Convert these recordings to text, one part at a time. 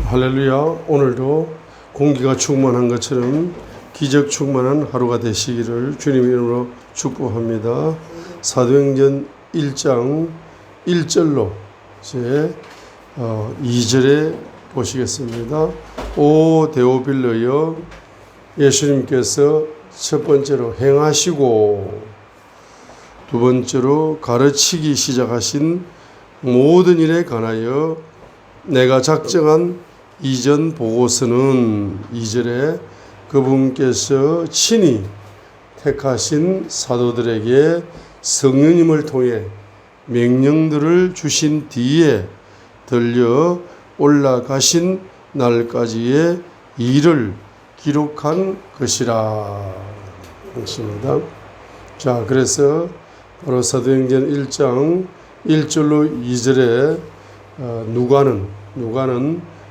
할렐루야. 오늘도 공기가 충만한 것처럼 기적 충만한 하루가 되시기를 주님의 이름으로 축복합니다. 사도행전 1장 1절로 이제 2절에 보시겠습니다. 오 데오빌러여, 예수님께서 첫 번째로 행하시고 두 번째로 가르치기 시작하신 모든 일에 관하여 내가 작정한 이전 보고서는 2절에 그분께서 친히 택하신 사도들에게 성령님을 통해 명령들을 주신 뒤에 들려 올라가신 날까지의 일을 기록한 것이라 했습니다. 자, 그래서 바로 사도행전 1장 1절로 2절에 누가는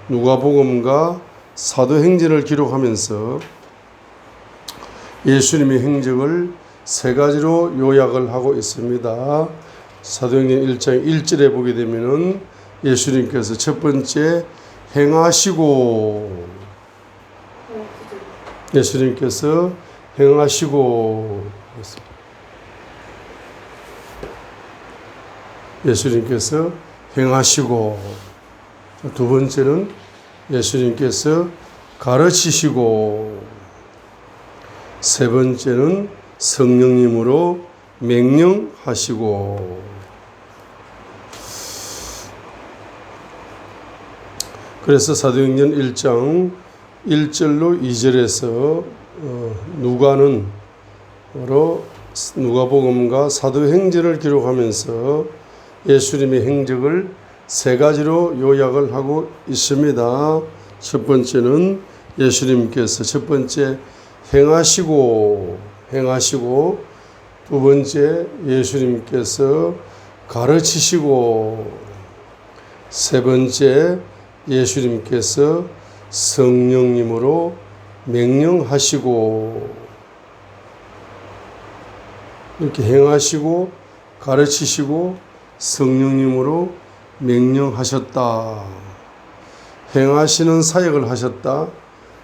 누가복음과 사도행전을 기록하면서 예수님의 행적을 세 가지로 요약을 하고 있습니다. 사도행전 1장 1절에 보게 되면은 예수님께서 첫 번째 행하시고, 예수님께서 행하시고, 예수님께서 행하시고, 두 번째는 예수님께서 가르치시고, 세 번째는 성령님으로 명령하시고. 그래서 사도행전 1장 1절로 2절에서 누가는 바로 누가복음과 사도행전을 기록하면서 예수님의 행적을 세 가지로 요약을 하고 있습니다. 첫 번째는 예수님께서 첫 번째 행하시고, 두 번째 예수님께서 가르치시고, 세 번째 예수님께서 성령님으로 명령하시고. 이렇게 행하시고 가르치시고 성령님으로 명령하셨다. 행하시는 사역을 하셨다.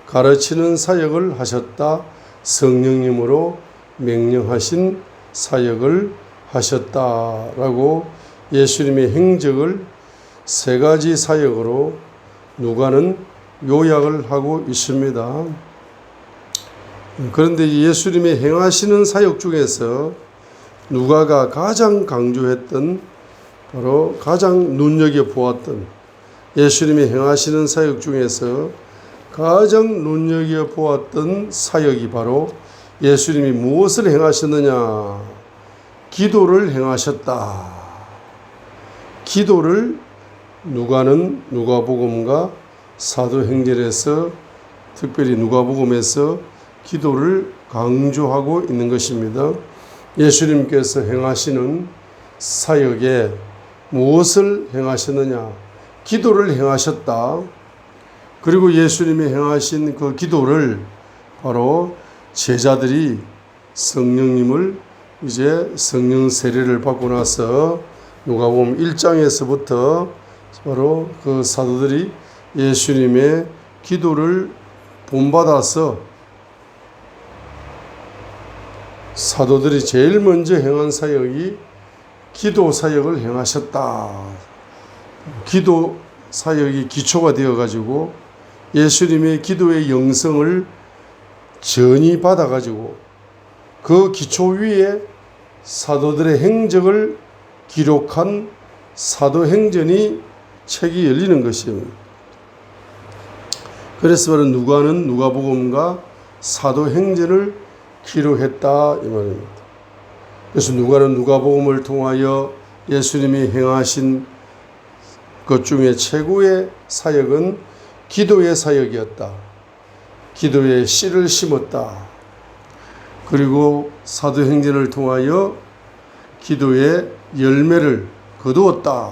가르치는 사역을 하셨다. 성령님으로 명령하신 사역을 하셨다라고 예수님의 행적을 세 가지 사역으로 누가는 요약을 하고 있습니다. 그런데 예수님의 행하시는 사역 중에서 누가가 가장 강조했던, 바로 가장 눈여겨보았던, 예수님이 행하시는 사역 중에서 가장 눈여겨보았던 사역이 바로 예수님이 무엇을 행하셨느냐? 기도를 행하셨다. 기도를 누가는 누가복음과 사도행전에서, 특별히 누가복음에서 기도를 강조하고 있는 것입니다. 예수님께서 행하시는 사역에 무엇을 행하셨느냐? 기도를 행하셨다. 그리고 예수님이 행하신 그 기도를 바로 제자들이 성령님을 이제 성령 세례를 받고 나서 누가복음 1장에서부터 바로 그 사도들이 예수님의 기도를 본받아서 사도들이 제일 먼저 행한 사역이 기도 사역을 행하셨다. 기도 사역이 기초가 되어가지고 예수님의 기도의 영성을 전이 받아가지고 그 기초 위에 사도들의 행적을 기록한 사도행전이 책이 열리는 것입니다. 그래서 바로 누가는 누가복음과 사도행전을 기록했다 이 말입니다. 그래서 누가는 누가복음을 통하여 예수님이 행하신 것 중에 최고의 사역은 기도의 사역이었다. 기도의 씨를 심었다. 그리고 사도행전을 통하여 기도의 열매를 거두었다.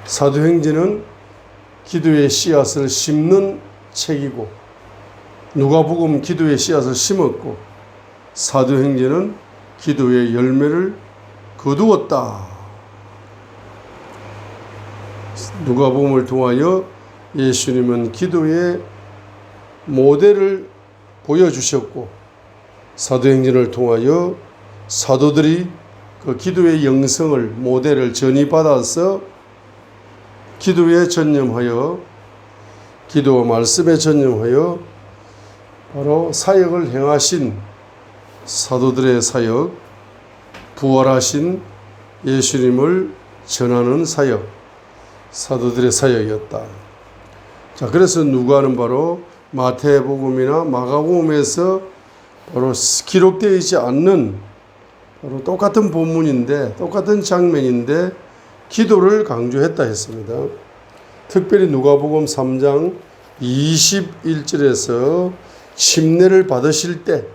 사도행전은 기도의 씨앗을 심는 책이고, 누가복음 기도의 씨앗을 심었고, 사도행전은 기도의 열매를 거두었다. 누가복음을 통하여 예수님은 기도의 모델을 보여주셨고 사도행전을 통하여 사도들이 그 기도의 영성을 모델을 전이받아서 기도에 전념하여 기도와 말씀에 전념하여 바로 사역을 행하신 사도들의 사역, 부활하신 예수님을 전하는 사역, 사도들의 사역이었다. 자, 그래서 누가는 바로 마태복음이나 마가복음에서 바로 기록되어 있지 않는 바로 똑같은 본문인데 똑같은 장면인데 기도를 강조했다 했습니다. 특별히 누가복음 3장 21절에서 침례를 받으실 때,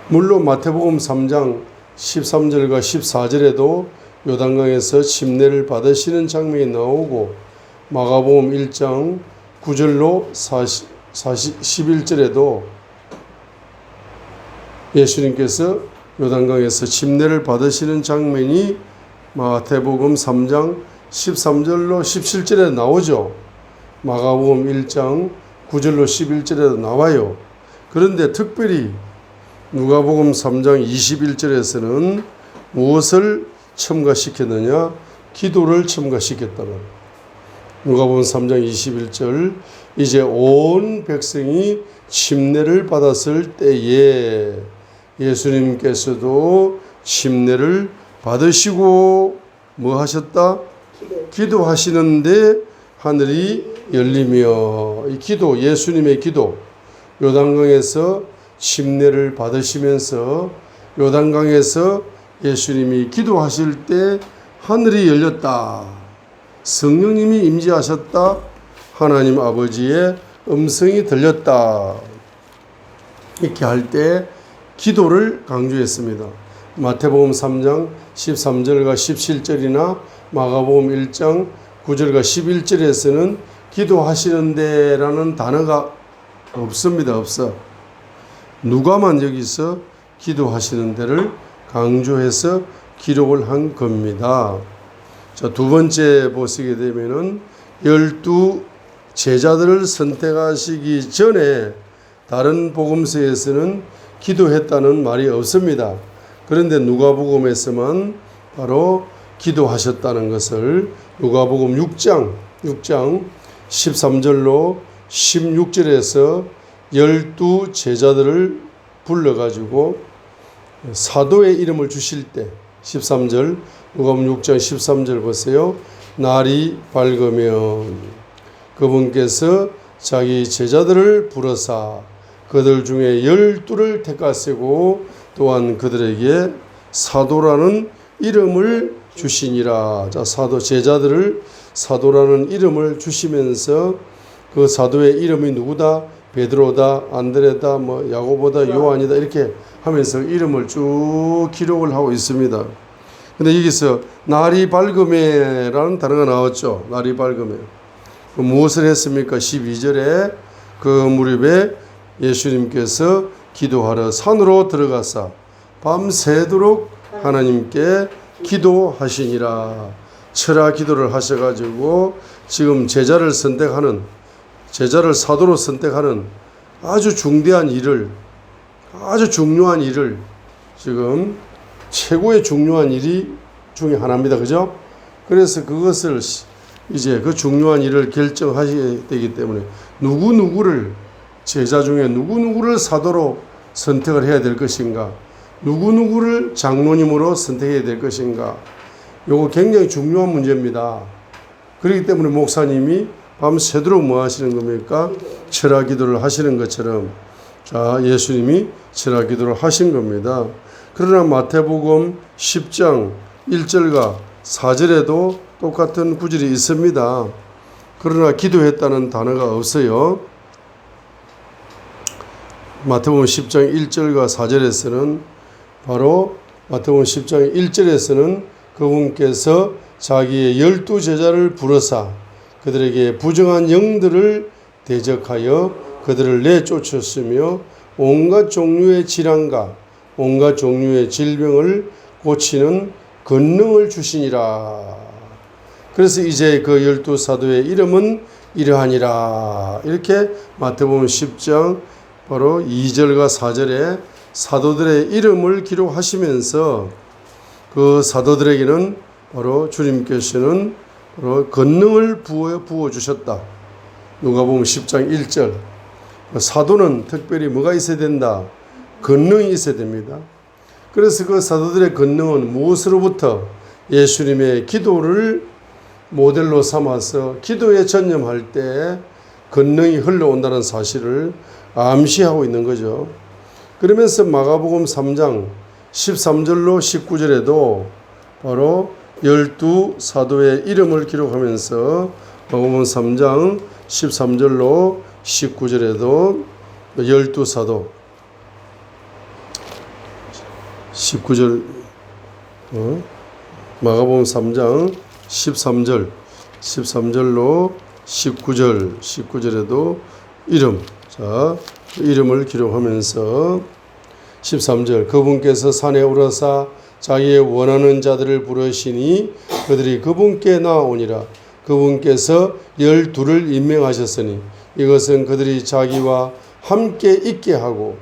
물론 마태복음 3장 13절과 14절에도 요단강에서 침례를 받으시는 장면이 나오고 마가복음 1장 9절로 11절에도 예수님께서 요단강에서 침례를 받으시는 장면이 마태복음 3장 13절로 17절에 나오죠. 마가복음 1장 9절로 11절에도 나와요. 그런데 특별히 누가복음 3장 21절에서는 무엇을 첨가시켰느냐? 기도를 첨가시켰다. 누가복음 3장 21절 이제 온 백성이 침례를 받았을 때에 예수님께서도 침례를 받으시고 뭐 하셨다? 기도하시는데 하늘이 열리며, 이 기도, 예수님의 기도, 요단강에서 침례를 받으시면서 요단강에서 예수님이 기도하실 때 하늘이 열렸다. 성령님이 임재하셨다. 하나님 아버지의 음성이 들렸다. 이렇게 할 때 기도를 강조했습니다. 마태복음 3장 13절과 17절이나 마가복음 1장 9절과 11절에서는 기도하시는데 라는 단어가 없습니다. 없어. 누가만 여기서 기도하시는 데를 강조해서 기록을 한 겁니다. 자, 두 번째 보시게 되면은 12 제자들을 선택하시기 전에 다른 복음서에서는 기도했다는 말이 없습니다. 그런데 누가복음에서만 바로 기도하셨다는 것을 누가복음 6장 13절로 16절에서 12 제자들을 불러가지고 사도의 이름을 주실 때 13절 누가복음 6장 13절 보세요. 날이 밝으면 그분께서 자기 제자들을 부르사 그들 중에 12를 택하시고 또한 그들에게 사도라는 이름을 주시니라. 자, 사도 제자들을 사도라는 이름을 주시면서 그 사도의 이름이 누구다? 베드로다, 안드레다, 뭐 야고보다, 요한이다 이렇게 하면서 이름을 쭉 기록을 하고 있습니다. 근데 여기서 날이 밝음에라는 단어가 나왔죠. 날이 밝음에. 무엇을 했습니까? 12절에 그 무렵에 예수님께서 기도하러 산으로 들어가사 밤새도록 하나님께 기도하시니라. 철야 기도를 하셔가지고 지금 제자를 선택하는, 제자를 사도로 선택하는 아주 중대한 일을, 아주 중요한 일을, 지금 최고의 중요한 일이 중에 하나입니다. 그죠? 그래서 그것을 이제 그 중요한 일을 결정하셔야 되기 때문에 누구누구를, 제자 중에 누구누구를 사도로 선택을 해야 될 것인가, 누구누구를 장로님으로 선택해야 될 것인가, 요거 굉장히 중요한 문제입니다. 그렇기 때문에 목사님이 밤새도록 뭐 하시는 겁니까? 철야 기도를 하시는 것처럼, 자, 예수님이 철야 기도를 하신 겁니다. 그러나 마태복음 10장 1절과 4절에도 똑같은 구절이 있습니다. 그러나 기도했다는 단어가 없어요. 마태복음 10장 1절과 4절에서는 바로 마태복음 10장 1절에서는 그분께서 자기의 12 제자를 부르사 그들에게 부정한 영들을 대적하여 그들을 내쫓았으며 온갖 종류의 질환과 온갖 종류의 질병을 고치는 권능을 주시니라. 그래서 이제 그 12사도의 이름은 이러하니라. 이렇게 마태복음 10장 바로 2절과 4절에 사도들의 이름을 기록하시면서 그 사도들에게는 바로 주님께서는 바로 권능을 부어 주셨다. 누가복음 10장 1절. 사도는 특별히 뭐가 있어야 된다? 권능이 있어야 됩니다. 그래서 그 사도들의 권능은 무엇으로부터? 예수님의 기도를 모델로 삼아서 기도에 전념할 때 권능이 흘러온다는 사실을 암시하고 있는 거죠. 그러면서 마가복음 3장 13절로 19절에도 바로 12사도의 이름을 기록하면서 마가복음 3장 13절로 19절에도 12사도 19절 마가복음 3장 13절로 19절에도 이름, 자, 이름을 기록하면서 13절 그분께서 산에 오르사 자기의 원하는 자들을 부르시니 그들이 그분께 나아오니라. 그분께서 12를 임명하셨으니 이것은 그들이 자기와 함께 있게 하고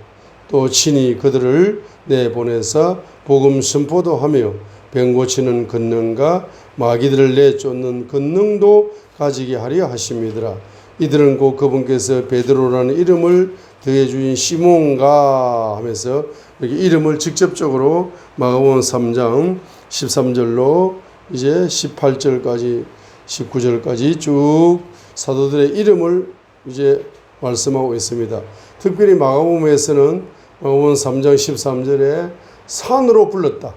또 친히 그들을 내보내사 복음 선포도 하며 병 고치는 권능과 마귀들을 내쫓는 권능도 가지게 하려 하심이더라. 이들은 곧 그분께서 베드로라는 이름을 더해 주신 시몬가 하면서 이렇게 이름을 직접적으로 마가복음 3장 13절로 이제 18절까지 19절까지 쭉 사도들의 이름을 이제 말씀하고 있습니다. 특별히 마가복음에서는 마가복음 3장 13절에 산으로 불렀다.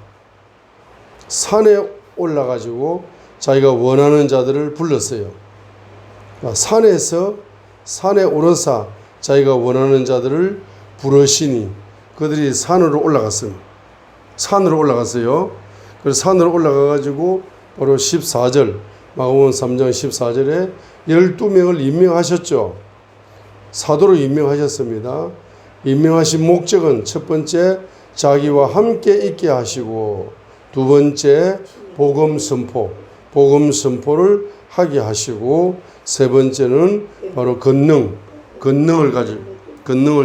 산에 올라가지고 자기가 원하는 자들을 불렀어요. 산에 오르사 자기가 원하는 자들을 부르시니 그들이 산으로 올라갔습니다. 산으로 올라갔어요. 그래서 산으로 올라가가지고 바로 14절 마가복음 3장 14절에 12명을 임명하셨죠. 사도로 임명하셨습니다. 임명하신 목적은 첫 번째 자기와 함께 있게 하시고 두 번째 복음 선포를 하게 하시고 세 번째는 바로 권능을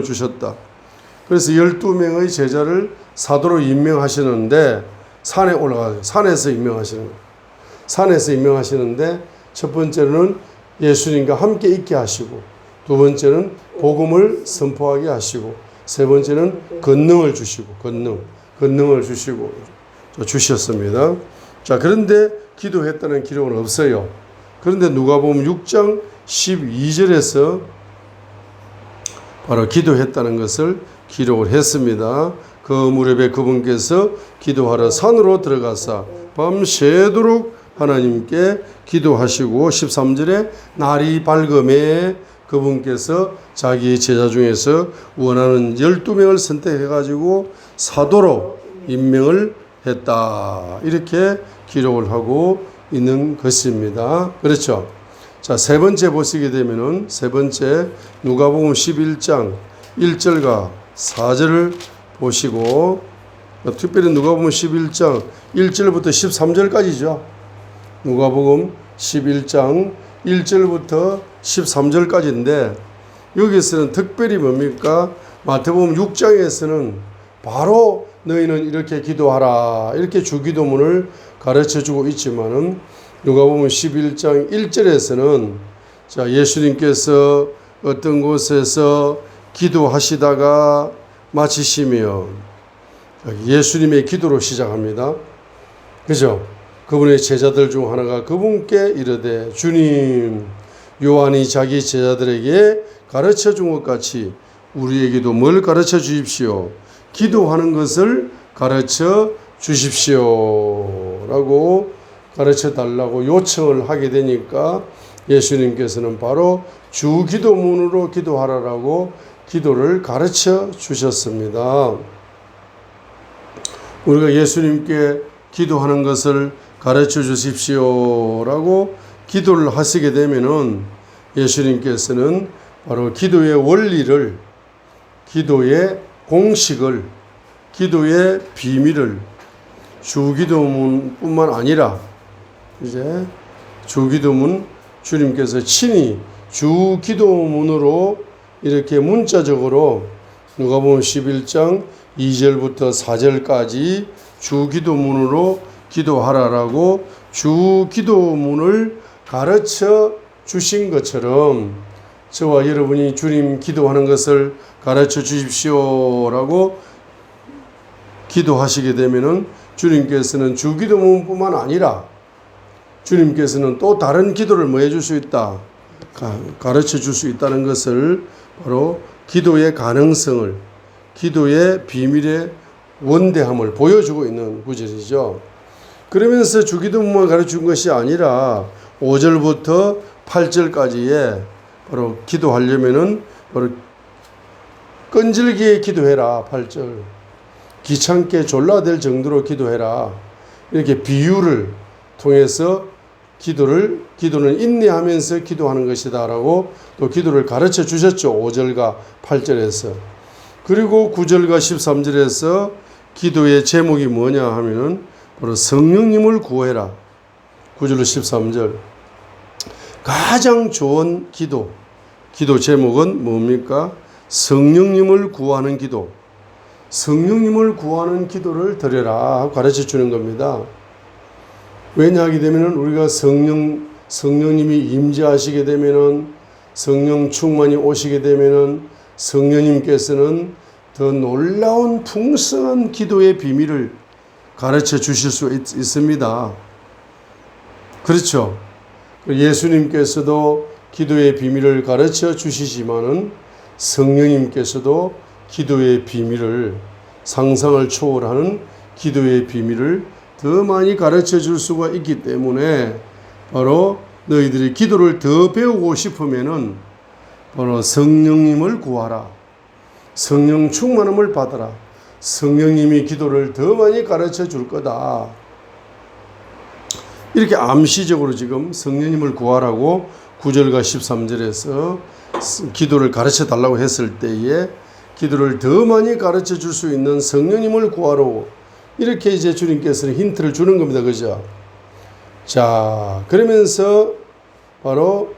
주셨다. 그래서 12명의 제자를 사도로 임명하시는데 산에서 임명하시는데 첫 번째는 예수님과 함께 있게 하시고 두 번째는 복음을 선포하게 하시고 세 번째는 권능을 주시고 주셨습니다. 자, 그런데 기도했다는 기록은 없어요. 그런데 누가복음 6장 12절에서 바로 기도했다는 것을 기록을 했습니다. 그 무렵에 그분께서 기도하러 산으로 들어가사 밤새도록 하나님께 기도하시고 13절에 날이 밝음에 그분께서 자기 제자 중에서 원하는 12명을 선택해가지고 사도로 임명을 했다. 이렇게 기록을 하고 있는 것입니다. 그렇죠. 자, 세 번째 보시게 되면은 세 번째 누가복음 11장 1절과 4절을 보시고 특별히 누가복음 11장 1절부터 13절까지죠. 누가복음 11장 1절부터 13절까지인데 여기서는 특별히 뭡니까? 마태복음 6장에서는 바로 너희는 이렇게 기도하라 이렇게 주기도문을 가르쳐주고 있지만은 누가복음 11장 1절에서는 자 예수님께서 어떤 곳에서 기도하시다가 마치시며 예수님의 기도로 시작합니다. 그죠? 그분의 제자들 중 하나가 그분께 이르되 주님 요한이 자기 제자들에게 가르쳐 준 것 같이 우리에게도 뭘 가르쳐 주십시오. 기도하는 것을 가르쳐 주십시오. 라고 가르쳐 달라고 요청을 하게 되니까 예수님께서는 바로 주기도문으로 기도하라라고 기도를 가르쳐 주셨습니다. 우리가 예수님께 기도하는 것을 가르쳐 주십시오라고 기도를 하시게 되면은 예수님께서는 바로 기도의 원리를, 기도의 공식을, 기도의 비밀을 주기도문뿐만 아니라 이제 주기도문, 주님께서 친히 주기도문으로 이렇게 문자적으로 누가복음 11장 2절부터 4절까지 주기도문으로 기도하라라고 주기도문을 가르쳐 주신 것처럼 저와 여러분이 주님 기도하는 것을 가르쳐 주십시오라고 기도하시게 되면은 주님께서는 주기도문뿐만 아니라 주님께서는 또 다른 기도를 뭐 해줄 수 있다? 가르쳐 줄 수 있다는 것을 바로 기도의 가능성을, 기도의 비밀의 원대함을 보여주고 있는 구절이죠. 그러면서 주기도문만 가르쳐 준 것이 아니라 5절부터 8절까지에 바로 기도하려면은 바로 끈질기게 기도해라. 8절. 귀찮게 졸라댈 정도로 기도해라. 이렇게 비유를 통해서 기도는 인내하면서 기도하는 것이다라고 또 기도를 가르쳐 주셨죠. 5절과 8절에서. 그리고 9절과 13절에서 기도의 제목이 뭐냐 하면은 바로 성령님을 구해라. 9절로 13절. 가장 좋은 기도 제목은 뭡니까? 성령님을 구하는 기도. 성령님을 구하는 기도를 드려라 하고 가르쳐 주는 겁니다. 왜냐하게 되면은 우리가 성령님이 임재하시게 되면은 성령 충만이 오시게 되면은 성령님께서는 더 놀라운 풍성한 기도의 비밀을 가르쳐 주실 수 있습니다. 그렇죠. 예수님께서도 기도의 비밀을 가르쳐 주시지만은 성령님께서도 기도의 비밀을, 상상을 초월하는 기도의 비밀을 더 많이 가르쳐 줄 수가 있기 때문에 바로 너희들이 기도를 더 배우고 싶으면은 바로 성령님을 구하라. 성령 충만함을 받아라. 성령님이 기도를 더 많이 가르쳐 줄 거다. 이렇게 암시적으로 지금 성령님을 구하라고 9절과 13절에서 기도를 가르쳐 달라고 했을 때에 기도를 더 많이 가르쳐 줄 수 있는 성령님을 구하러 이렇게 이제 주님께서는 힌트를 주는 겁니다. 그죠? 자, 그러면서 바로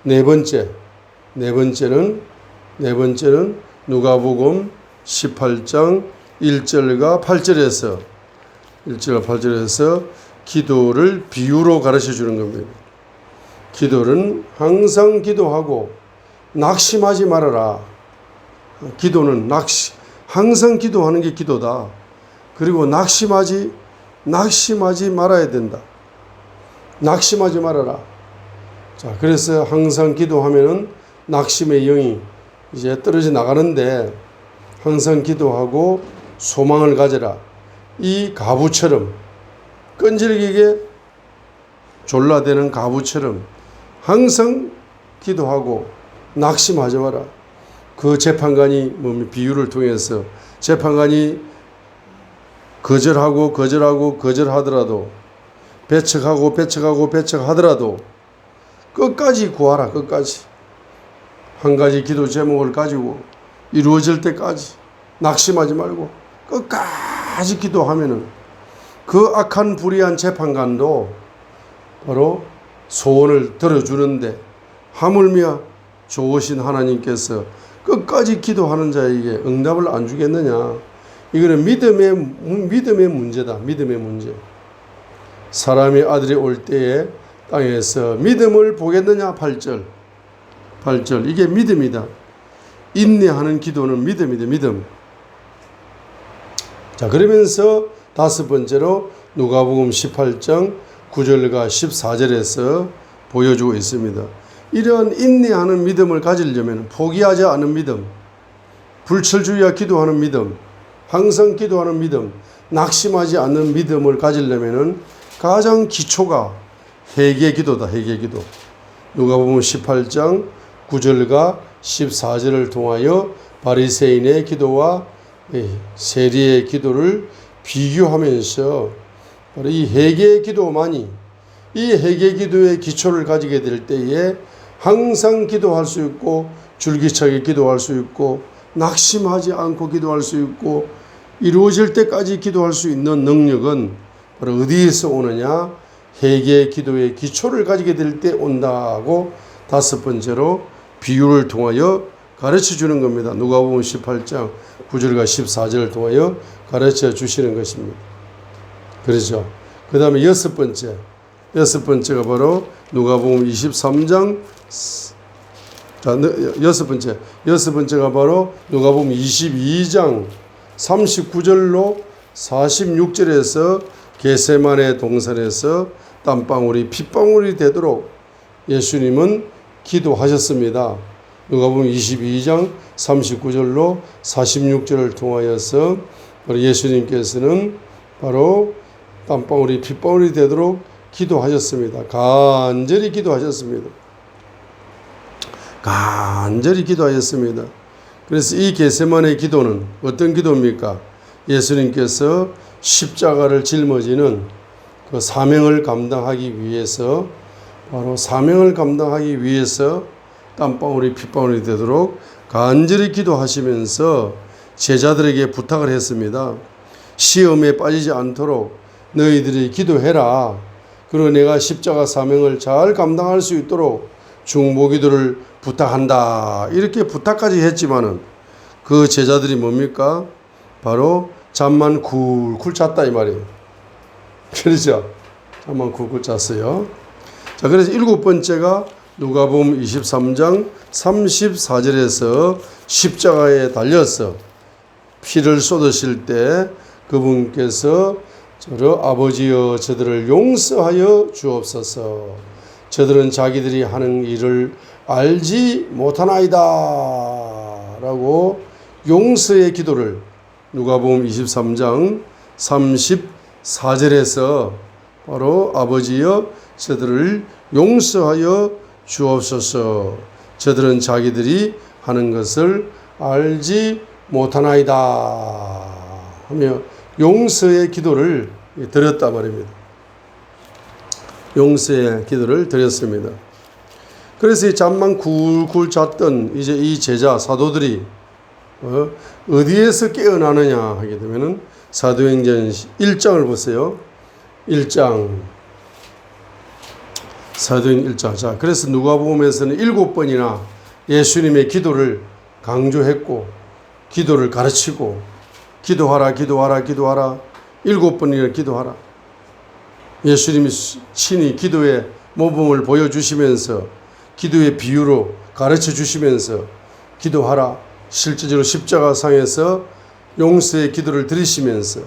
네 번째는 누가복음 18장 1절과 8절에서 기도를 비유로 가르쳐 주는 겁니다. 기도는 항상 기도하고 낙심하지 말아라. 기도는 항상 기도하는 게 기도다. 그리고 낙심하지 말아야 된다. 낙심하지 말아라. 자, 그래서 항상 기도하면은 낙심의 영이 이제 떨어져 나가는데 항상 기도하고 소망을 가져라. 이 가부처럼 끈질기게 졸라대는 가부처럼 항상 기도하고 낙심하지 마라. 그 재판관이 비유를 통해서 재판관이 거절하더라도 배척하더라도 끝까지 구하라. 끝까지 한 가지 기도 제목을 가지고 이루어질 때까지 낙심하지 말고 끝까지 기도하면은 그 악한 불의한 재판관도 바로 소원을 들어주는데 하물며 좋으신 하나님께서 끝까지 기도하는 자에게 응답을 안 주겠느냐. 이거는 믿음의 문제다. 믿음의 문제. 사람의 아들이 올 때에 땅에서 믿음을 보겠느냐. 8절. 이게 믿음이다. 인내하는 기도는 믿음이다. 믿음. 자, 그러면서 다섯 번째로 누가복음 18장 9절과 14절에서 보여주고 있습니다. 이런 인내하는 믿음을 가지려면 포기하지 않은 믿음, 불철주의와 기도하는 믿음, 항상 기도하는 믿음, 낙심하지 않는 믿음을 가지려면 가장 기초가 회개 기도다. 회개 기도. 누가복음 18장 9절과 14절을 통하여 바리새인의 기도와 세리의 기도를 비교하면서 바로 이 회개 기도만이 이 회개 기도의 기초를 가지게 될 때에 항상 기도할 수 있고 줄기차게 기도할 수 있고 낙심하지 않고 기도할 수 있고 이루어질 때까지 기도할 수 있는 능력은 바로 어디에서 오느냐? 회개 기도의 기초를 가지게 될 때 온다고 다섯 번째로 비유를 통하여 가르쳐 주는 겁니다. 누가복음 18장 9절과 14절을 통하여 가르쳐 주시는 것입니다. 그렇죠. 그 다음에 여섯 번째가 바로 누가복음 23장 여섯 번째가 바로 누가복음 22장 39절로 46절에서 겟세마네 동산에서 땀방울이 핏방울이 되도록 예수님은 기도하셨습니다. 누가복음 22장 39절로 46절을 통하여서 예수님께서는 바로 땀방울이 핏방울이 되도록 기도하셨습니다. 간절히 기도하셨습니다. 간절히 기도하였습니다. 그래서 이 겟세마네 기도는 어떤 기도입니까? 예수님께서 십자가를 짊어지는 그 사명을 감당하기 위해서 바로 사명을 감당하기 위해서 땀방울이 핏방울이 되도록 간절히 기도하시면서 제자들에게 부탁을 했습니다. 시험에 빠지지 않도록 너희들이 기도해라. 그리고 내가 십자가 사명을 잘 감당할 수 있도록 중보기도를 부탁한다. 이렇게 부탁까지 했지만은 그 제자들이 뭡니까? 바로 잠만 굴굴 잤다 이 말이에요. 그렇죠? 잠만 굴굴 잤어요. 자, 그래서 일곱 번째가 누가복음 23장 34절에서 십자가에 달려서 피를 쏟으실 때 그분께서 저를 아버지여 저들을 용서하여 주옵소서. 저들은 자기들이 하는 일을 알지 못하나이다 라고 용서의 기도를 누가복음 23장 34절에서 바로 아버지여 저들을 용서하여 주옵소서. 저들은 자기들이 하는 것을 알지 못하나이다 하며 용서의 기도를 드렸단 말입니다. 용서의 기도를 드렸습니다. 그래서 이 잠만 굴굴 잤던 이제 이 제자 사도들이 어디에서 깨어나느냐 하게 되면은 사도행전 1장을 보세요. 1장 사도행전 1장. 자, 그래서 누가복음에서는 7번이나 예수님의 기도를 강조했고 기도를 가르치고 기도하라 기도하라 기도하라 7번이나 기도하라. 예수님이 친히 기도의 모범을 보여주시면서 기도의 비유로 가르쳐 주시면서 기도하라. 실제적으로 십자가상에서 용서의 기도를 드리시면서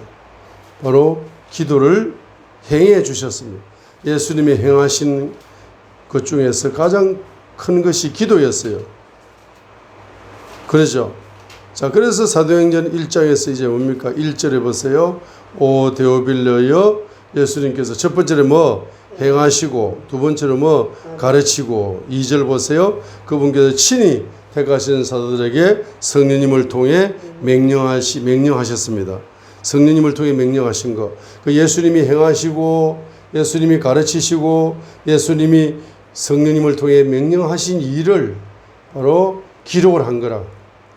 바로 기도를 행해 주셨습니다. 예수님이 행하신 것 중에서 가장 큰 것이 기도였어요. 그렇죠? 자, 그래서 사도행전 1장에서 이제 뭡니까? 1절에 보세요. 오 데오빌러여 예수님께서 첫 번째로 뭐 행하시고 두 번째로 뭐 가르치고 2절 보세요. 그분께서 친히 택하신 사도들에게 성령님을 통해 명령하셨습니다. 성령님을 통해 명령하신 것. 그 예수님이 행하시고 예수님이 가르치시고 예수님이 성령님을 통해 명령하신 일을 바로 기록을 한 거라.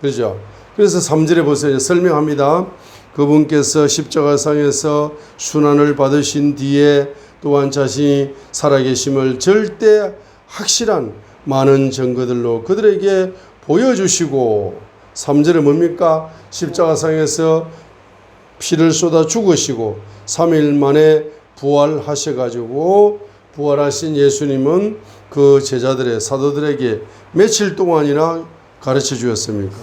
그렇죠? 그래서 3절에 보세요. 설명합니다. 그분께서 십자가상에서 순환을 받으신 뒤에 또한 자신이 살아계심을 절대 확실한 많은 증거들로 그들에게 보여주시고 3절에 뭡니까? 십자가상에서 피를 쏟아 죽으시고 3일 만에 부활하셔가지고 부활하신 예수님은 그 제자들의 사도들에게 며칠 동안이나 가르쳐 주었습니까?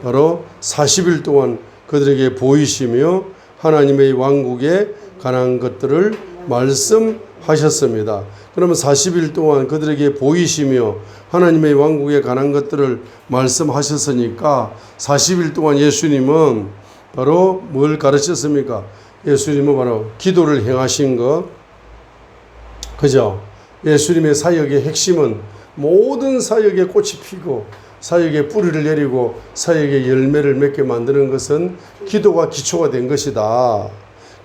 바로 40일 동안 그들에게 보이시며 하나님의 왕국에 관한 것들을 말씀하셨습니다. 그러면 40일 동안 그들에게 보이시며 하나님의 왕국에 관한 것들을 말씀하셨으니까 40일 동안 예수님은 바로 뭘 가르쳤습니까? 예수님은 바로 기도를 행하신 것. 그죠? 예수님의 사역의 핵심은 모든 사역에 꽃이 피고 사역의 뿌리를 내리고 사역의 열매를 맺게 만드는 것은 기도가 기초가 된 것이다.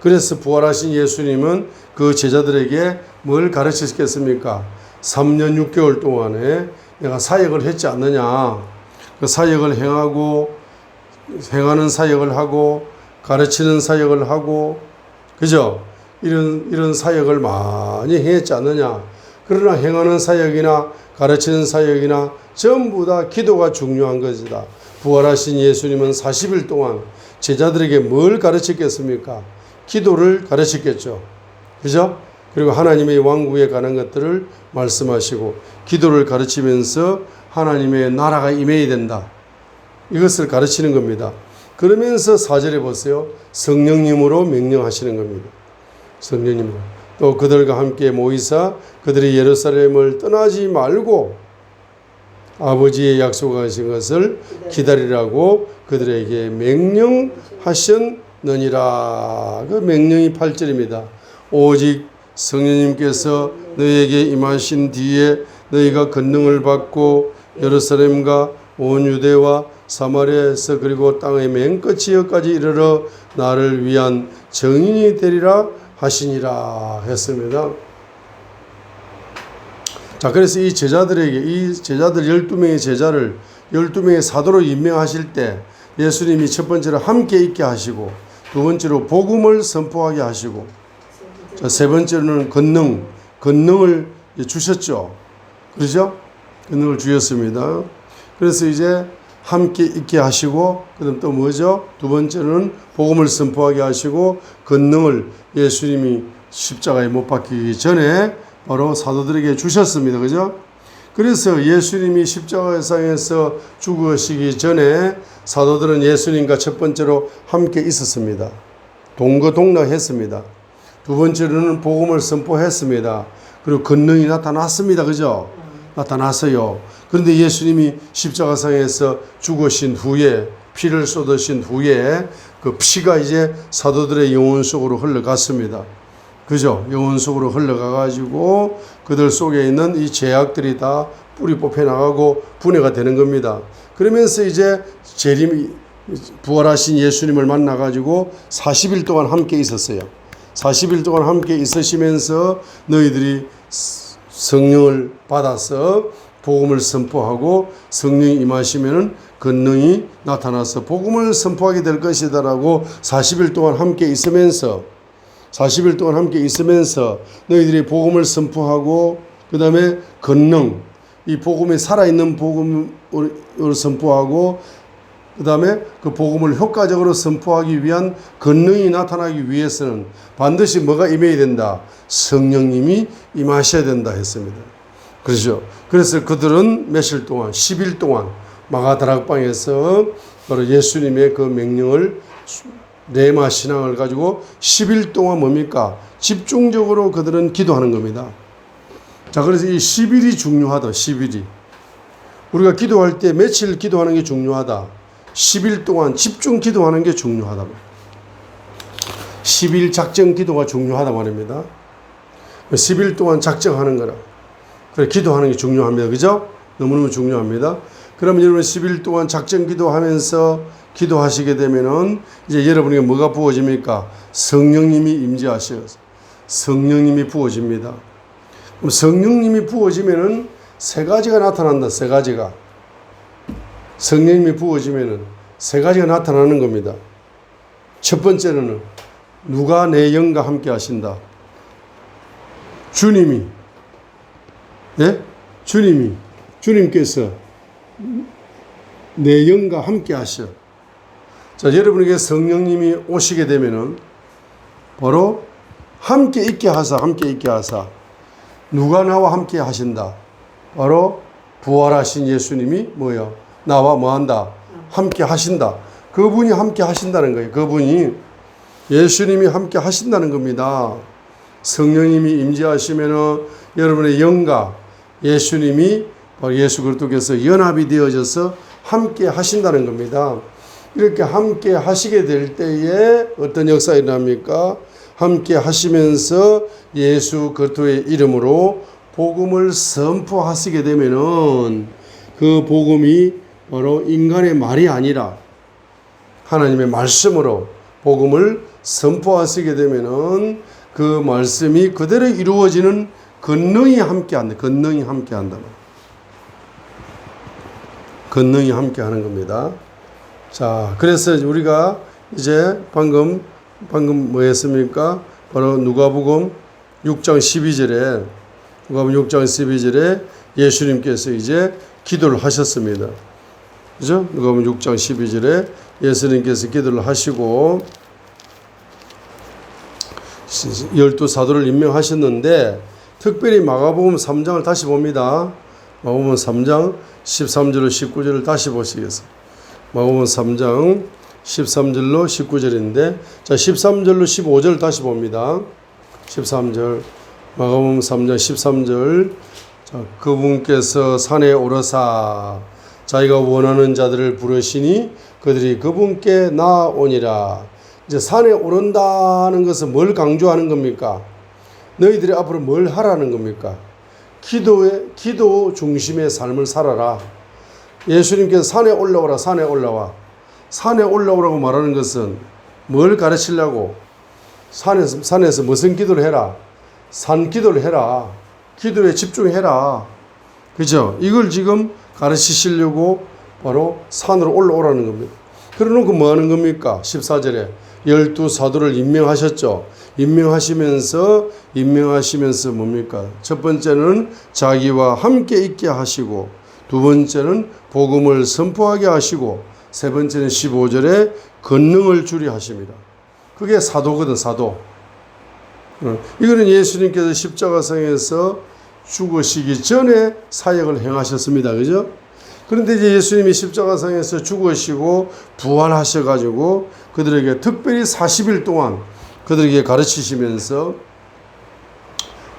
그래서 부활하신 예수님은 그 제자들에게 뭘 가르치셨겠습니까? 3년 6개월 동안에 내가 사역을 했지 않느냐. 그 사역을 행하는 사역을 하고 가르치는 사역을 하고 그죠? 이런 사역을 많이 행했지 않느냐. 그러나 행하는 사역이나 가르치는 사역이나 전부 다 기도가 중요한 것이다. 부활하신 예수님은 40일 동안 제자들에게 뭘 가르쳤겠습니까? 기도를 가르쳤겠죠. 그죠? 그리고 하나님의 왕국에 관한 것들을 말씀하시고 기도를 가르치면서 하나님의 나라가 임해야 된다. 이것을 가르치는 겁니다. 그러면서 4절에 보세요. 성령님으로 명령하시는 겁니다. 성령님으로. 또 그들과 함께 모이사 그들이 예루살렘을 떠나지 말고 아버지의 약속하신 것을 기다리라고 그들에게 명령하셨느니라. 그 명령이 8절입니다. 오직 성령님께서 너희에게 임하신 뒤에 너희가 권능을 받고 예루살렘과 온 유대와 사마리아에서 그리고 땅의 맨 끝이여까지 이르러 나를 위한 증인이 되리라 하시니라 했습니다. 자, 그래서 이 제자들 12명의 제자를 12명의 사도로 임명하실 때 예수님이 첫 번째로 함께 있게 하시고 두 번째로 복음을 선포하게 하시고 자, 세 번째로는 권능을 주셨죠. 그렇죠? 권능을 주셨습니다. 그래서 이제 함께 있게 하시고 그다음 또 뭐죠? 두 번째로는 복음을 선포하게 하시고 권능을 예수님이 십자가에 못 박히기 전에 바로 사도들에게 주셨습니다. 그죠? 그래서 예수님이 십자가상에서 죽으시기 전에 사도들은 예수님과 첫 번째로 함께 있었습니다. 동거동락했습니다. 두 번째로는 복음을 선포했습니다. 그리고 권능이 나타났습니다. 그죠? 나타났어요. 그런데 예수님이 십자가상에서 죽으신 후에 피를 쏟으신 후에 그 피가 이제 사도들의 영혼 속으로 흘러갔습니다. 그죠? 영혼 속으로 흘러가가지고 그들 속에 있는 이 죄악들이 다 뿌리 뽑혀 나가고 분해가 되는 겁니다. 그러면서 이제 부활하신 예수님을 만나가지고 40일 동안 함께 있었어요. 40일 동안 함께 있으시면서 너희들이 성령을 받아서 복음을 선포하고 성령이 임하시면은 권능이 나타나서 복음을 선포하게 될 것이다라고 40일 동안 함께 있으면서 너희들이 복음을 선포하고 그 다음에 권능, 이 복음이 살아있는 복음을 선포하고 그 다음에 그 복음을 효과적으로 선포하기 위한 권능이 나타나기 위해서는 반드시 뭐가 임해야 된다? 성령님이 임하셔야 된다 했습니다. 그렇죠. 그래서 그들은 며칠 동안 10일 동안 마가다락방에서 바로 예수님의 그 명령을 레마 신앙을 가지고 10일 동안 뭡니까? 집중적으로 그들은 기도하는 겁니다. 자, 그래서 이 10일이 중요하다. 10일이. 우리가 기도할 때 며칠 기도하는 게 중요하다. 10일 동안 집중 기도하는 게 중요하다. 10일 작정 기도가 중요하다 말입니다. 10일 동안 작정하는 거라. 그래, 기도하는 게 중요합니다. 그죠? 너무너무 중요합니다. 그러면 여러분 10일 동안 작정 기도하면서 기도하시게 되면은 이제 여러분에게 뭐가 부어집니까? 성령님이 임재하셔서 성령님이 부어집니다. 그럼 성령님이 부어지면은 세 가지가 나타난다. 세 가지가. 성령님이 부어지면은 세 가지가 나타나는 겁니다. 첫 번째는 누가 내 영과 함께 하신다. 주님이, 예? 주님께서 내 영과 함께 하셔. 자, 여러분에게 성령님이 오시게 되면은 바로 함께 있게 하사. 누가 나와 함께 하신다. 바로 부활하신 예수님이 뭐요? 나와 뭐 한다? 함께 하신다. 그분이 함께 하신다는 거예요. 그분이 예수님이 함께 하신다는 겁니다. 성령님이 임재하시면은 여러분의 영과 예수님이 바로 예수 그리스도께서 연합이 되어져서 함께 하신다는 겁니다. 이렇게 함께 하시게 될 때에 어떤 역사가 일어납니까? 함께 하시면서 예수 그리스도의 이름으로 복음을 선포하시게 되면은 그 복음이 바로 인간의 말이 아니라 하나님의 말씀으로 복음을 선포하시게 되면은 그 말씀이 그대로 이루어지는 권능이 함께한다. 권능이 함께한다. 권능이 함께하는 겁니다. 자, 그래서 우리가 이제 방금 뭐 했습니까? 바로 누가복음 6장 12절에 예수님께서 이제 기도를 하셨습니다. 그죠? 누가복음 6장 12절에 예수님께서 기도를 하시고 12사도를 임명하셨는데 특별히 마가복음 3장을 다시 봅니다. 마가복음 3장 13절로 19절을 다시 보시겠습니다. 마가복음 3장 13절로 19절인데 자 13절로 15절 다시 봅니다. 13절 마가복음 3장 13절 자, 그분께서 산에 오르사 자기가 원하는 자들을 부르시니 그들이 그분께 나아오니라. 이제 산에 오른다는 것은 뭘 강조하는 겁니까? 너희들이 앞으로 뭘 하라는 겁니까? 기도 중심의 삶을 살아라. 예수님께서 산에 올라오라, 산에 올라와. 산에 올라오라고 말하는 것은 뭘 가르치려고? 산에서 무슨 기도를 해라? 산 기도를 해라. 기도에 집중해라. 그죠? 이걸 지금 가르치시려고 바로 산으로 올라오라는 겁니다. 그러놓고 뭐 하는 겁니까? 14절에 12사도를 임명하셨죠. 임명하시면서 뭡니까? 첫 번째는 자기와 함께 있게 하시고 두 번째는 복음을 선포하게 하시고 세 번째는 15절에 권능을 주리 하십니다. 그게 사도거든, 사도. 이거는 예수님께서 십자가상에서 죽으시기 전에 사역을 행하셨습니다. 그죠? 그런데 이제 예수님이 십자가상에서 죽으시고 부활하셔가지고 그들에게 특별히 40일 동안 그들에게 가르치시면서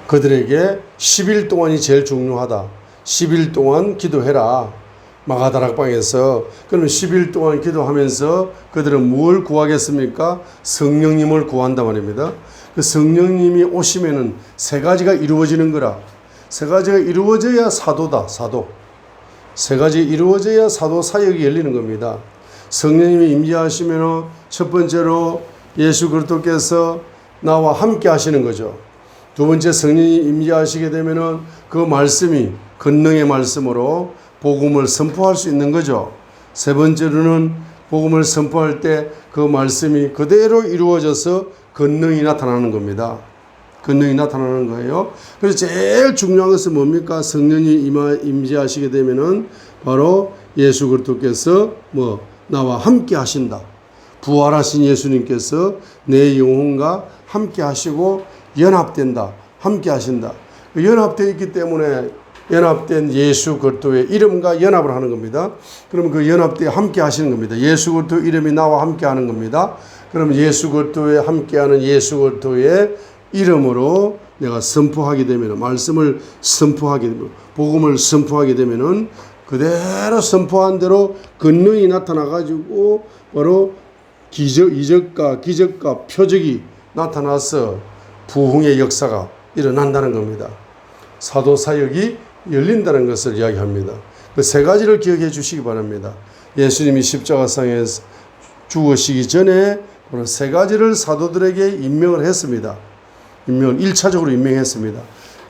그들에게 10일 동안이 제일 중요하다. 10일 동안 기도해라. 마가다락방에서. 그러면 10일 동안 기도하면서 그들은 뭘 구하겠습니까? 성령님을 구한단 말입니다. 그 성령님이 오시면은 세 가지가 이루어지는 거라. 세 가지가 이루어져야 사도다. 사도. 세 가지 이루어져야 사도 사역이 열리는 겁니다. 성령님이 임재하시면 첫 번째로 예수 그리스도께서 나와 함께 하시는 거죠. 두 번째 성령이 임재하시게 되면은 그 말씀이 권능의 말씀으로 복음을 선포할 수 있는 거죠. 세 번째로는 복음을 선포할 때 그 말씀이 그대로 이루어져서 권능이 나타나는 겁니다. 권능이 나타나는 거예요. 그래서 제일 중요한 것은 뭡니까? 성령이 임재하시게 되면은 바로 예수 그리스도께서 나와 함께 하신다. 부활하신 예수님께서 내 영혼과 함께 하시고 연합된다. 함께 하신다. 연합되어 있기 때문에 연합된 예수 그리스도의 이름과 연합을 하는 겁니다. 그러면 그 연합되어 함께 하시는 겁니다. 예수 그리스도 이름이 나와 함께 하는 겁니다. 그러면 예수 그리스도에 함께하는 예수 그리스도의 이름으로 내가 선포하게 되면 말씀을 선포하게 되면 복음을 선포하게 되면은 그대로 선포한 대로 권능이 나타나 가지고 바로 이적과 기적과 표적이 나타나서 부흥의 역사가 일어난다는 겁니다. 사도 사역이 열린다는 것을 이야기합니다. 그 세 가지를 기억해 주시기 바랍니다. 예수님이 십자가상에서 죽으시기 전에 그런 세 가지를 사도들에게 임명을 했습니다. 1차적으로 임명했습니다.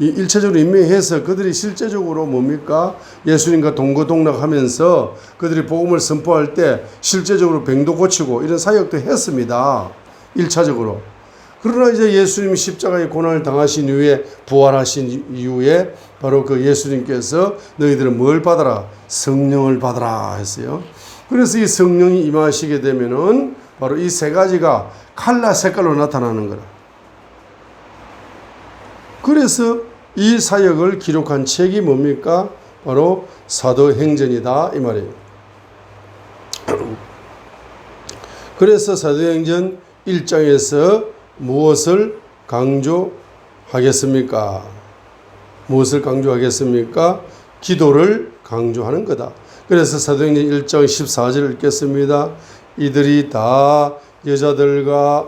이 1차적으로 임명해서 그들이 실제적으로 뭡니까? 예수님과 동거동락하면서 그들이 복음을 선포할 때 실제적으로 병도 고치고 이런 사역도 했습니다. 1차적으로. 그러나 이제 예수님이 십자가의 고난을 당하신 이후에 부활하신 이후에 바로 그 예수님께서 너희들은 뭘 받아라? 성령을 받아라 했어요. 그래서 이 성령이 임하시게 되면은 바로 이 세 가지가 칼라 색깔로 나타나는 거라. 그래서 이 사역을 기록한 책이 뭡니까? 바로 사도행전이다 이 말이에요. 그래서 사도행전 1장에서 무엇을 강조하겠습니까? 무엇을 강조하겠습니까? 기도를 강조하는 거다. 그래서 사도행전 1장 14절을 읽겠습니다. 이들이 다 여자들과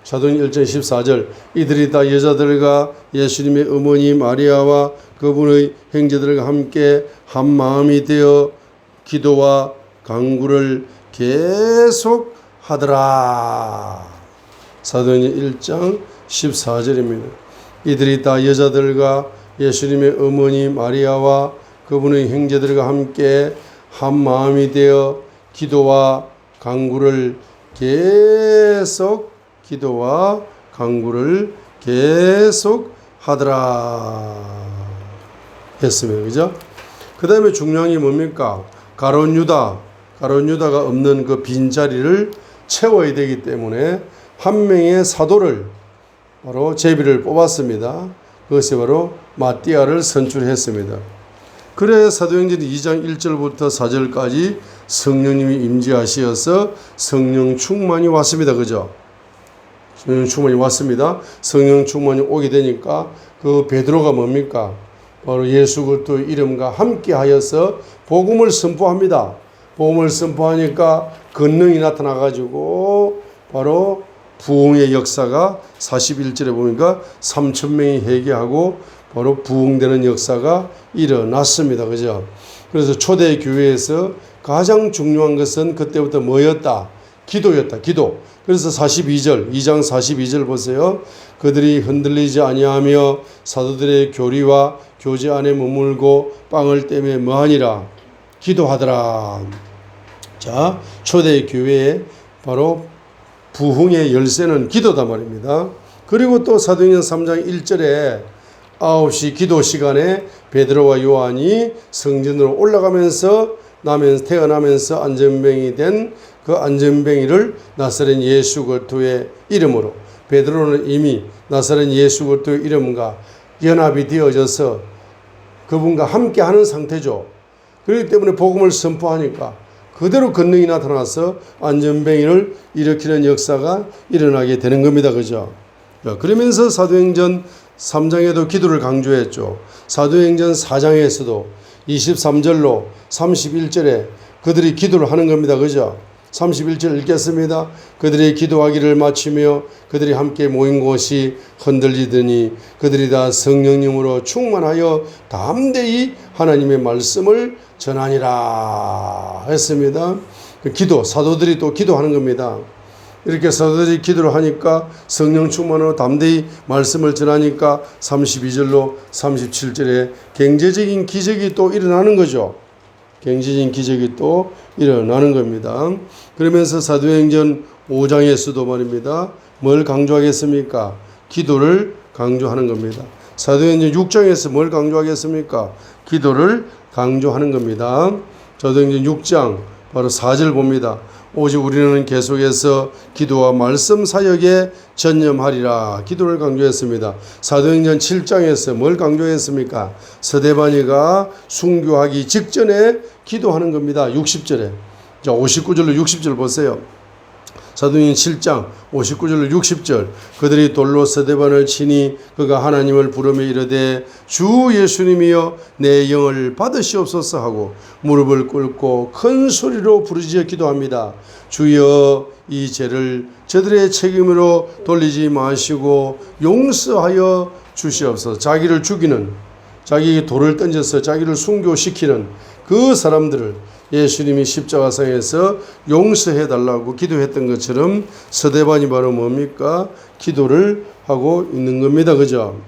사도행전 1장 14절 이들이 다 여자들과 예수님의 어머니 마리아와 그분의 형제들과 함께 한 마음이 되어 기도와 간구를 계속 하더라. 사도행전 1장 14절입니다. 이들이 다 여자들과 예수님의 어머니 마리아와 그분의 형제들과 함께 한 마음이 되어 기도와 간구를 계속 강구를 계속 하더라 했으면, 그죠? 그 다음에 중요한 게 뭡니까? 가룟 유다가 없는 그 빈자리를 채워야 되기 때문에 한 명의 사도를 바로 제비를 뽑았습니다. 그것이 바로 마띠아를 선출했습니다. 그래 사도행전 2장 1절부터 4절까지 성령님이 임재하시어서 성령 충만이 왔습니다. 그죠? 성령 충만이 왔습니다. 성령 충만이 오게 되니까 그 베드로가 뭡니까? 바로 예수 그리스도의 이름과 함께 하여서 복음을 선포합니다. 복음을 선포하니까 권능이 나타나가지고 바로 부흥의 역사가 41절에 보니까 3,000명이 회개하고 바로 부흥되는 역사가 일어났습니다. 그죠? 그래서 초대 교회에서 가장 중요한 것은 그때부터 뭐였다? 기도였다. 기도. 그래서 2장 42절 보세요. 그들이 흔들리지 아니하며 사도들의 교리와 교제 안에 머물고 빵을 떼매 뭐하니라? 기도하더라. 자, 초대 교회의 바로 부흥의 열쇠는 기도다 말입니다. 그리고 또 사도행전 3장 1절에 9시 기도 시간에 베드로와 요한이 성전으로 올라가면서 태어나면서 안전뱅이 된 그 안전뱅이를 나사렛 예수 그리스도의 이름으로, 베드로는 이미 나사렛 예수 그리스도의 이름과 연합이 되어져서 그분과 함께 하는 상태죠. 그렇기 때문에 복음을 선포하니까 그대로 권능이 나타나서 안전뱅이를 일으키는 역사가 일어나게 되는 겁니다. 그죠? 그러면서 사도행전 3장에도 기도를 강조했죠. 사도행전 4장에서도 23절로 31절에 그들이 기도를 하는 겁니다. 그죠? 31절 읽겠습니다. 그들이 기도하기를 마치며 그들이 함께 모인 곳이 흔들리더니 그들이 다 성령님으로 충만하여 담대히 하나님의 말씀을 전하니라 했습니다. 기도, 사도들이 또 기도하는 겁니다. 이렇게 사도들이 기도를 하니까 성령 충만으로 담대히 말씀을 전하니까 32절로 37절에 경제적인 기적이 또 일어나는 거죠. 경제적인 기적이 또 일어나는 겁니다. 그러면서 사도행전 5장에서도 말입니다. 뭘 강조하겠습니까? 기도를 강조하는 겁니다. 사도행전 6장에서 뭘 강조하겠습니까? 기도를 강조하는 겁니다. 사도행전 6장 바로 4절 봅니다. 오직 우리는 계속해서 기도와 말씀 사역에 전념하리라. 기도를 강조했습니다. 사도행전 7장에서 뭘 강조했습니까? 스데반이가 순교하기 직전에 기도하는 겁니다. 60절에. 자, 59절로 60절 보세요. 사도행전 7장 59절로 60절 그들이 돌로 스데반을 치니 그가 하나님을 부르며 이르되 주 예수님이여 내 영을 받으시옵소서 하고 무릎을 꿇고 큰 소리로 부르짖어 기도합니다. 주여 이 죄를 저들의 책임으로 돌리지 마시고 용서하여 주시옵소서. 자기를 죽이는, 자기에게 돌을 던져서 자기를 순교시키는 그 사람들을 예수님이 십자가상에서 용서해달라고 기도했던 것처럼 스데반이 바로 뭡니까? 기도를 하고 있는 겁니다. 그죠?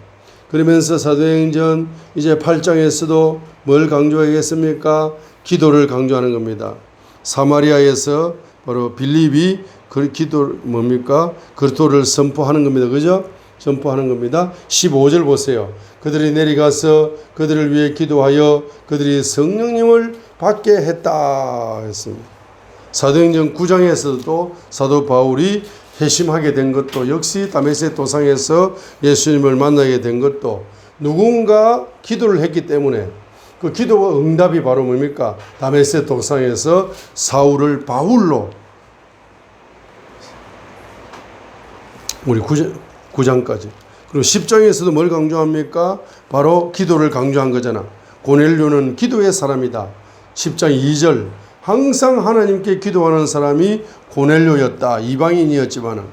그러면서 사도행전 이제 8장에서도 뭘 강조하겠습니까? 기도를 강조하는 겁니다. 사마리아에서 바로 빌립이 그 기도 뭡니까? 그리스도를 선포하는 겁니다. 그죠? 선포하는 겁니다. 15절 보세요. 그들이 내려가서 그들을 위해 기도하여 그들이 성령님을 받게 했다 했습니다. 사도행전 9장에서도 사도 바울이 회심하게 된 것도 역시 다메섹 도상에서 예수님을 만나게 된 것도 누군가 기도를 했기 때문에 그 기도와 응답이 바로 뭡니까? 다메섹 도상에서 사울을 바울로 우리 9장까지 그리고 10장에서도 뭘 강조합니까? 바로 기도를 강조한 거잖아. 고넬료는 기도의 사람이다. 10장 2절 항상 하나님께 기도하는 사람이 고넬료였다. 이방인이었지만은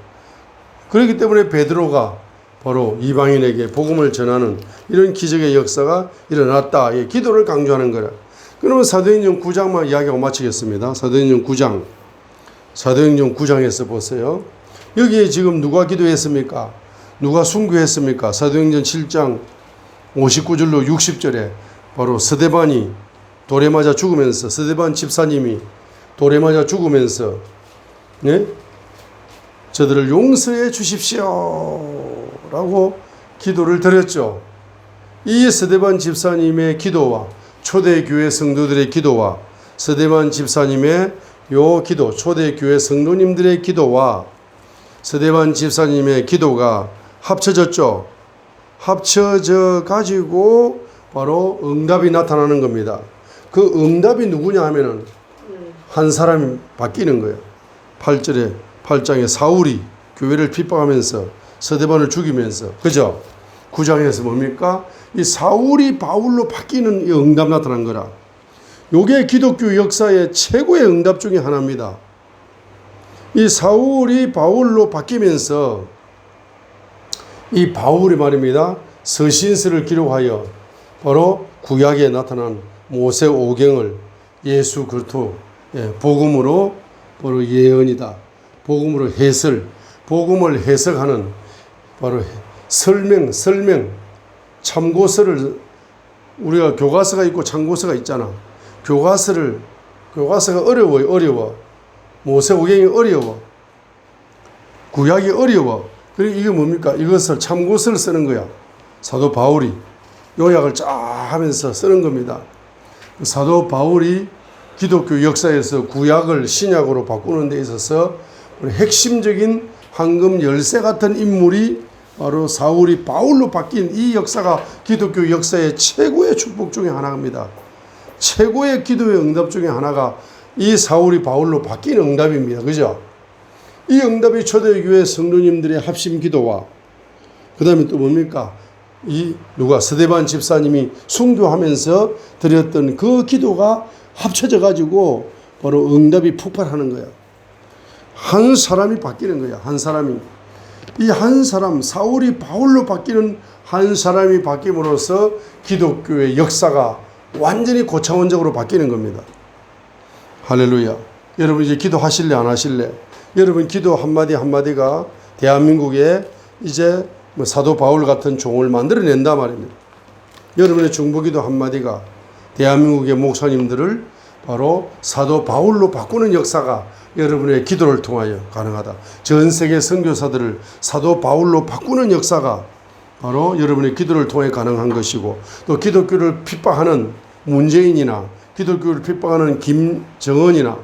그렇기 때문에 베드로가 바로 이방인에게 복음을 전하는 이런 기적의 역사가 일어났다. 예, 기도를 강조하는 거라. 그러면 사도행전 9장만 이야기하고 마치겠습니다. 사도행전 9장에서 보세요. 여기에 지금 누가 기도했습니까? 누가 순교했습니까? 사도행전 7장 59절로 60절에 바로 스데반이 돌에 맞아 죽으면서 스데반 집사님이 돌에 맞아 죽으면서 네? 저들을 용서해 주십시오 라고 기도를 드렸죠. 이 스데반 집사님의 기도와 초대교회 성도들의 기도와 스데반 집사님의 요 기도, 초대교회 성도님들의 기도와 스데반 집사님의 기도가 합쳐졌죠. 합쳐져 가지고 바로 응답이 나타나는 겁니다. 그 응답이 누구냐 하면은 한 사람이 바뀌는 거예요. 8장에 사울이 교회를 핍박하면서 스데반을 죽이면서, 그죠? 9장에서 뭡니까? 이 사울이 바울로 바뀌는 이 응답 나타난 거라. 요게 기독교 역사의 최고의 응답 중에 하나입니다. 이 사울이 바울로 바뀌면서 이 바울이 말입니다. 서신서를 기록하여 바로 구약에 나타난 모세오경을 예수 그리스도 복음으로 바로 예언이다. 복음으로 해설, 복음을 해석하는 바로 설명, 참고서를 우리가 교과서가 있고 참고서가 있잖아. 교과서가 어려워. 모세오경이 어려워. 구약이 어려워. 그리고 이게 뭡니까? 이것을 참고서를 쓰는 거야. 사도 바울이 요약을 쫙 하면서 쓰는 겁니다. 사도 바울이 기독교 역사에서 구약을 신약으로 바꾸는 데 있어서 핵심적인 황금 열쇠 같은 인물이 바로 사울이 바울로 바뀐 이 역사가 기독교 역사의 최고의 축복 중에 하나입니다. 최고의 기도의 응답 중에 하나가 이 사울이 바울로 바뀐 응답입니다. 그죠? 이 응답이 초대교회 성도님들의 합심 기도와 그 다음에 또 뭡니까? 스데반 집사님이 순교하면서 드렸던 그 기도가 합쳐져 가지고 바로 응답이 폭발하는 거야. 한 사람이 바뀌는 거야. 한 사람이. 이 한 사람, 사울이 바울로 바뀌는 한 사람이 바뀜으로써 기독교의 역사가 완전히 고차원적으로 바뀌는 겁니다. 할렐루야. 여러분 이제 기도하실래 안 하실래? 여러분 기도 한마디 한마디가 대한민국에 이제 사도 바울 같은 종을 만들어낸다 말입니다. 여러분의 중보기도 한마디가 대한민국의 목사님들을 바로 사도 바울로 바꾸는 역사가 여러분의 기도를 통하여 가능하다. 전 세계 선교사들을 사도 바울로 바꾸는 역사가 바로 여러분의 기도를 통해 가능한 것이고, 또 기독교를 핍박하는 문재인이나 기독교를 핍박하는 김정은이나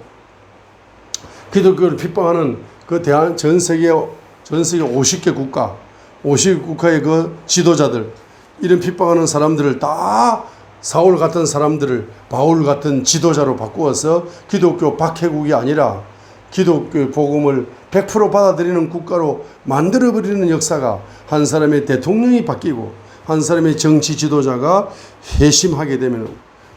기독교를 핍박하는 그 전 세계 50개 국가, 50국가의 그 지도자들, 이런 핍박하는 사람들을 다 사울 같은 사람들을 바울 같은 지도자로 바꾸어서 기독교 박해국이 아니라 기독교 복음을 100% 받아들이는 국가로 만들어버리는 역사가, 한 사람의 대통령이 바뀌고 한 사람의 정치 지도자가 회심하게 되면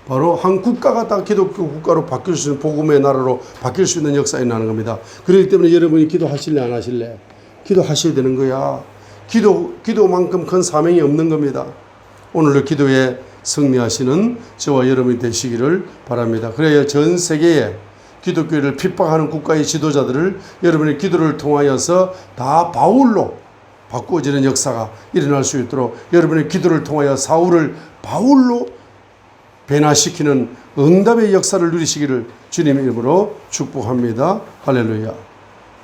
바로 한 국가가 다 기독교 국가로 바뀔 수 있는, 복음의 나라로 바뀔 수 있는 역사에 나는 겁니다. 그렇기 때문에 여러분이 기도하실래 안 하실래? 기도하셔야 되는 거야. 기도만큼 큰 사명이 없는 겁니다. 오늘도 기도에 승리하시는 저와 여러분이 되시기를 바랍니다. 그래야 전 세계에 기독교를 핍박하는 국가의 지도자들을 여러분의 기도를 통하여서 다 바울로 바꾸어지는 역사가 일어날 수 있도록 여러분의 기도를 통하여 사울을 바울로 변화시키는 응답의 역사를 누리시기를 주님의 이름으로 축복합니다. 할렐루야.